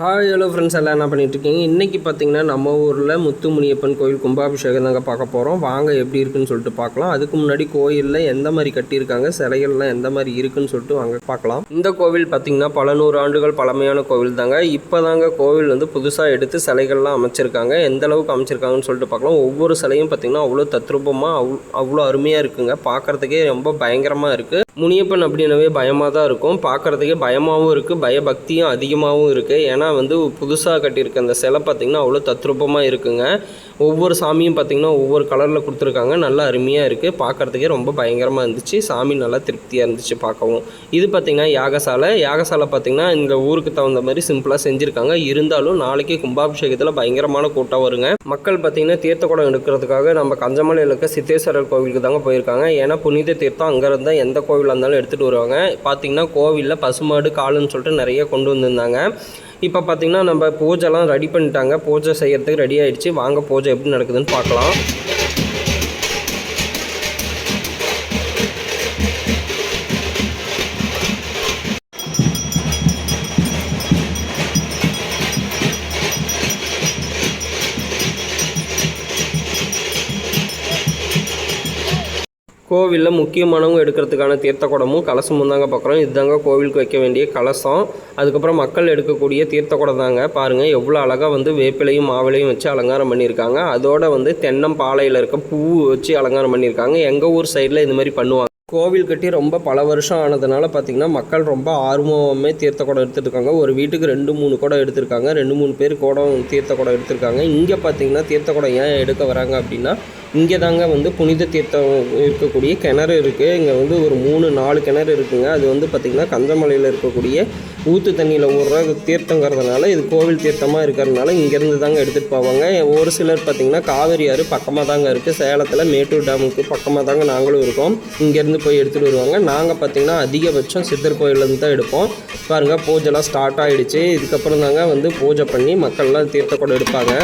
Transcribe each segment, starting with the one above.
Hi hello friends, எல்லாம் என்ன பண்ணிகிட்ருக்கீங்க? இன்றைக்கி பார்த்திங்கன்னா நம்ம ஊரில் முத்துமுனியப்பன் கோயில் கும்பாபிஷேகம் தாங்க பார்க்க போகிறோம். வாங்க எப்படி இருக்குன்னு சொல்லிட்டு பார்க்கலாம். அதுக்கு முன்னாடி கோயிலில் எந்த மாதிரி கட்டியிருக்காங்க, சிலைகள்லாம் எந்த மாதிரி இருக்குன்னு சொல்லிட்டு வாங்க பார்க்கலாம். இந்த கோவில் பார்த்திங்கன்னா பல நூறு ஆண்டுகள் பழமையான கோவில் தாங்க. இப்போ தாங்க கோவில் வந்து புதுசாக எடுத்து சிலைகள்லாம் அமைச்சிருக்காங்க. எந்த அளவுக்கு அமைச்சிருக்காங்கன்னு சொல்லிட்டு பார்க்கலாம். ஒவ்வொரு சிலையும் பார்த்திங்கன்னா அவ்வளோ தத்ரூபமாக அவ்வளோ அருமையாக இருக்குங்க. பார்க்குறதுக்கே ரொம்ப பயங்கரமாக இருக்குது. முனியப்பன் அப்படின்னவே பயமாக தான் இருக்கும். பார்க்குறதுக்கே பயமாகவும் இருக்குது, பயபக்தியும் அதிகமாகவும் இருக்குது. ஏன்னா வந்து புதுசாக கட்டியிருக்க அந்த சிலை பார்த்திங்கன்னா அவ்வளோ தத்ரூபமாக இருக்குங்க. ஒவ்வொரு சாமியும் பார்த்திங்கன்னா ஒவ்வொரு கலரில் கொடுத்துருக்காங்க. நல்லா அருமையாக இருக்குது. பார்க்குறதுக்கே ரொம்ப பயங்கரமாக இருந்துச்சு. சாமி நல்லா திருப்தியாக இருந்துச்சு பார்க்கவும். இது பார்த்திங்கன்னா யாகசாலை பார்த்திங்கன்னா இந்த ஊருக்கு தகுந்த மாதிரி சிம்பிளாக செஞ்சுருக்காங்க. இருந்தாலும் நாளைக்கு கும்பாபிஷேகத்தில் பயங்கரமான கூட்டம் வருங்க. மக்கள் பார்த்திங்கன்னா தீர்த்த குடம் எடுக்கிறதுக்காக நம்ம கஞ்சமலையில் இருக்க சித்தேஸ்வரர் கோவிலுக்கு தாங்க போயிருக்காங்க. ஏன்னா புனித தீர்த்தம் அங்கே இருந்தால் எந்த கோவிலாக இருந்தாலும் எடுத்துகிட்டு வருவாங்க. பார்த்திங்கன்னா கோவிலில் பசுமாடு காலுன்னு சொல்லிட்டு நிறைய கொண்டு வந்திருந்தாங்க. இப்போ பார்த்திங்கன்னா நம்ம பூஜைலாம் ரெடி பண்ணிட்டாங்க. பூஜை செய்கிறதுக்கு ரெடி ஆகிடுச்சு. வாங்க பூஜை எப்படி நடக்குதுன்னு பார்க்கலாம். கோவிலில் முக்கியமானவங்க எடுக்கிறதுக்கான தீர்த்த குடமும் கலசமும் தாங்க பார்க்குறோம். இதுதாங்க கோவிலுக்கு வைக்க வேண்டிய கலசம். அதுக்கப்புறம் மக்கள் எடுக்கக்கூடிய தீர்த்த குடம் தாங்க. பாருங்கள் எவ்வளோ அழகாக வந்து வேப்பிலையும் மாவிலையும் வச்சு அலங்காரம் பண்ணியிருக்காங்க. அதோடு வந்து தென்னம்பாலையில் இருக்க பூ வச்சு அலங்காரம் பண்ணியிருக்காங்க. எங்கள் ஊர் சைடில் இது மாதிரி பண்ணுவாங்க. கோவில் கட்டி ரொம்ப பல வருஷம் ஆனதுனால பார்த்திங்கன்னா மக்கள் ரொம்ப ஆர்வமே தீர்த்த குடம் எடுத்துகிட்டு இருக்காங்க. ஒரு வீட்டுக்கு 2-3 குடம் எடுத்திருக்காங்க. 2-3 பேர் குடம் தீர்த்த குடம் எடுத்திருக்காங்க. இங்கே பார்த்திங்கன்னா தீர்த்த குடம் ஏன் எடுக்க வராங்க அப்படின்னா, இங்கே தாங்க வந்து புனித தீர்த்தம் இருக்கக்கூடிய கிணறு இருக்குது. இங்கே வந்து ஒரு 3-4 கிணறு இருக்குதுங்க. அது வந்து பார்த்திங்கன்னா கஞ்சமலையில் இருக்கக்கூடிய ஊற்று தண்ணியில் ஊறுற தீர்த்தங்கிறதுனால இது கோவில் தீர்த்தமாக இருக்கிறதுனால இங்கேருந்து தாங்க எடுத்துகிட்டு போவாங்க. ஒரு சிலர் பார்த்திங்கன்னா காவேரி ஆறு பக்கமாக தாங்க இருக்குது. சேலத்தில் மேட்டூர் டேமுக்கு பக்கமாக தாங்க நாங்களும் இருக்கோம். இங்கேருந்து போய் எடுத்துகிட்டு வருவாங்க. நாங்கள் பார்த்திங்கன்னா அதிகபட்சம் சித்தர் கோயிலேருந்து தான் எடுப்போம். பாருங்கள் பூஜைலாம் ஸ்டார்ட் ஆகிடுச்சு. இதுக்கப்புறம் தாங்க வந்து பூஜை பண்ணி மக்கள்லாம் தீர்த்த குடம் எடுப்பாங்க.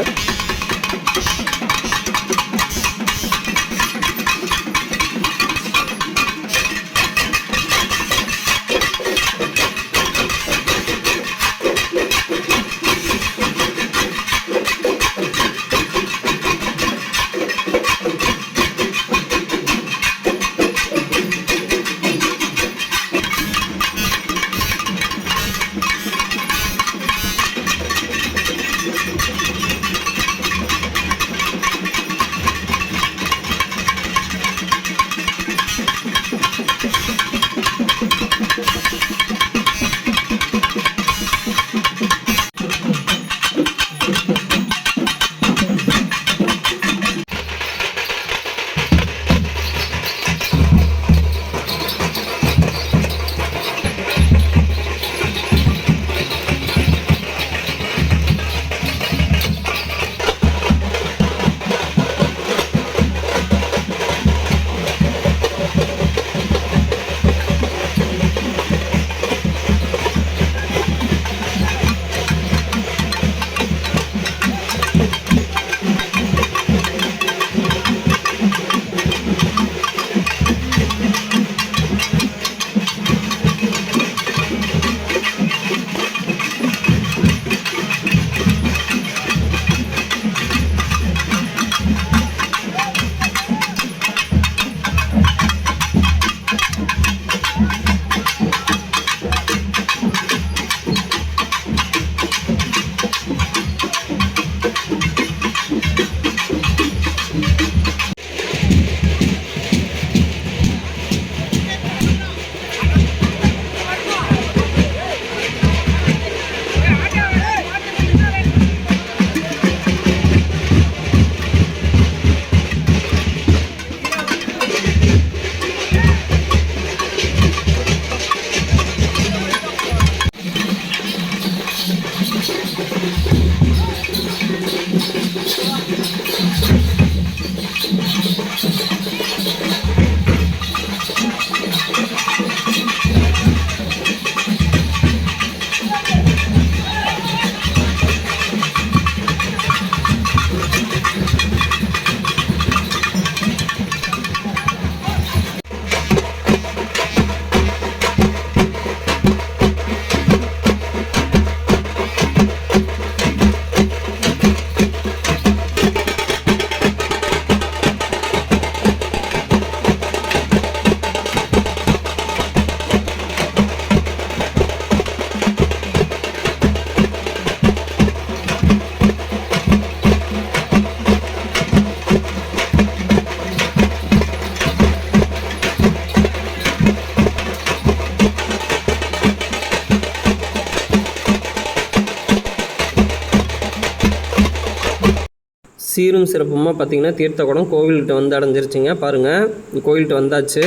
சீரும் சிறப்புமாக பார்த்திங்கன்னா தீர்த்தக்குடம் கோவில்கிட்ட வந்து அடைஞ்சிருச்சுங்க. பாருங்கள், கோவில்கிட்ட வந்தாச்சு.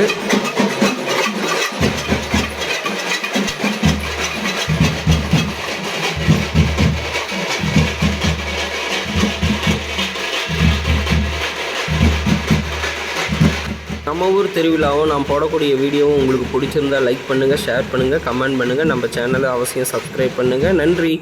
நம்ம ஊர் திருவிழாவும் நான் போடக்கூடிய வீடியோவும் உங்களுக்கு பிடிச்சிருந்தா லைக் பண்ணுங்கள், ஷேர் பண்ணுங்கள், கமெண்ட் பண்ணுங்கள். நம்ம சேனலை அவசியம் சப்ஸ்கிரைப் பண்ணுங்கள். நன்றி.